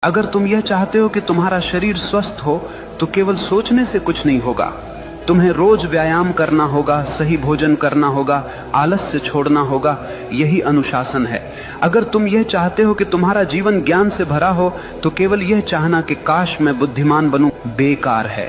अगर तुम यह चाहते हो कि तुम्हारा शरीर स्वस्थ हो तो केवल सोचने से कुछ नहीं होगा। तुम्हें रोज व्यायाम करना होगा, सही भोजन करना होगा, आलस्य छोड़ना होगा। यही अनुशासन है। अगर तुम यह चाहते हो कि तुम्हारा जीवन ज्ञान से भरा हो तो केवल यह चाहना कि काश मैं बुद्धिमान बनूं बेकार है।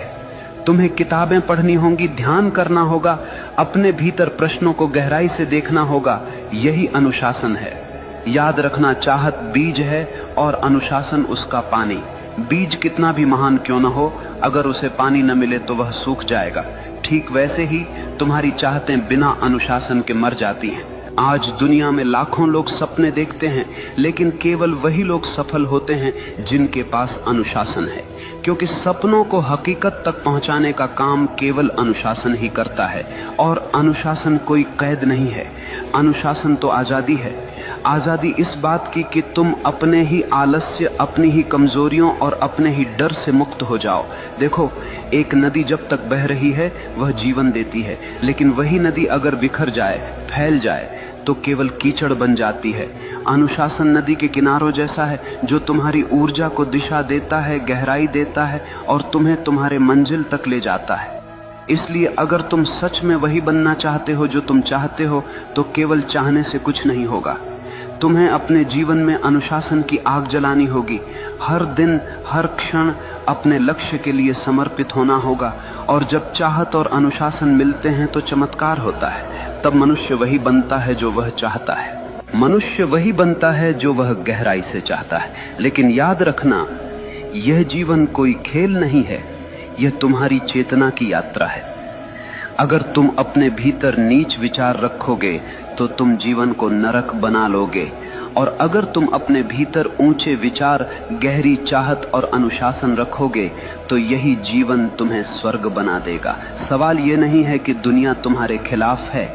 तुम्हें किताबें पढ़नी होंगी, ध्यान करना होगा, अपने भीतर प्रश्नों को गहराई से देखना होगा। यही अनुशासन है। याद रखना, चाहत बीज है और अनुशासन उसका पानी। बीज कितना भी महान क्यों न हो, अगर उसे पानी न मिले तो वह सूख जाएगा। ठीक वैसे ही तुम्हारी चाहतें बिना अनुशासन के मर जाती हैं। आज दुनिया में लाखों लोग सपने देखते हैं, लेकिन केवल वही लोग सफल होते हैं जिनके पास अनुशासन है, क्योंकि सपनों को हकीकत तक पहुंचाने का काम केवल अनुशासन ही करता है। और अनुशासन कोई कैद नहीं है, अनुशासन तो आजादी है। आजादी इस बात की कि तुम अपने ही आलस्य, अपनी ही कमजोरियों और अपने ही डर से मुक्त हो जाओ। देखो, एक नदी जब तक बह रही है वह जीवन देती है, लेकिन वही नदी अगर बिखर जाए, फैल जाए तो केवल कीचड़ बन जाती है। अनुशासन नदी के किनारों जैसा है, जो तुम्हारी ऊर्जा को दिशा देता है, गहराई देता है और तुम्हें तुम्हारे मंजिल तक ले जाता है। इसलिए अगर तुम सच में वही बनना चाहते हो जो तुम चाहते हो तो केवल चाहने से कुछ नहीं होगा। तुम्हें अपने जीवन में अनुशासन की आग जलानी होगी। हर दिन, हर क्षण अपने लक्ष्य के लिए समर्पित होना होगा। और जब चाहत और अनुशासन मिलते हैं तो चमत्कार होता है। तब मनुष्य वही बनता है जो वह चाहता है। मनुष्य वही बनता है जो वह गहराई से चाहता है। लेकिन याद रखना, यह जीवन कोई खेल नहीं है, यह तुम्हारी चेतना की यात्रा है। अगर तुम अपने भीतर नीच विचार रखोगे तो तुम जीवन को नरक बना लोगे, और अगर तुम अपने भीतर ऊंचे विचार, गहरी चाहत और अनुशासन रखोगे तो यही जीवन तुम्हें स्वर्ग बना देगा। सवाल यह नहीं है कि दुनिया तुम्हारे खिलाफ है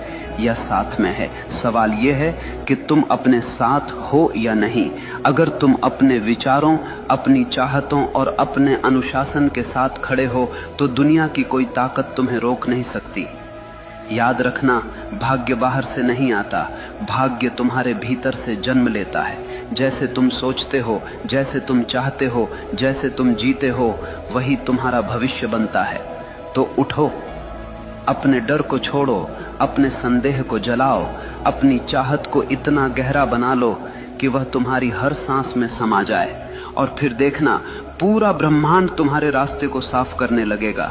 या साथ में है, सवाल यह है कि तुम अपने साथ हो या नहीं। अगर तुम अपने विचारों, अपनी चाहतों और अपने अनुशासन के साथ खड़े हो तो दुनिया की कोई ताकत तुम्हें रोक नहीं सकती। याद रखना, भाग्य बाहर से नहीं आता, भाग्य तुम्हारे भीतर से जन्म लेता है। जैसे तुम सोचते हो, जैसे तुम चाहते हो, जैसे तुम जीते हो, वही तुम्हारा भविष्य बनता है। तो उठो, अपने डर को छोड़ो, अपने संदेह को जलाओ, अपनी चाहत को इतना गहरा बना लो कि वह तुम्हारी हर सांस में समा जाए, और फिर देखना पूरा ब्रह्मांड तुम्हारे रास्ते को साफ करने लगेगा।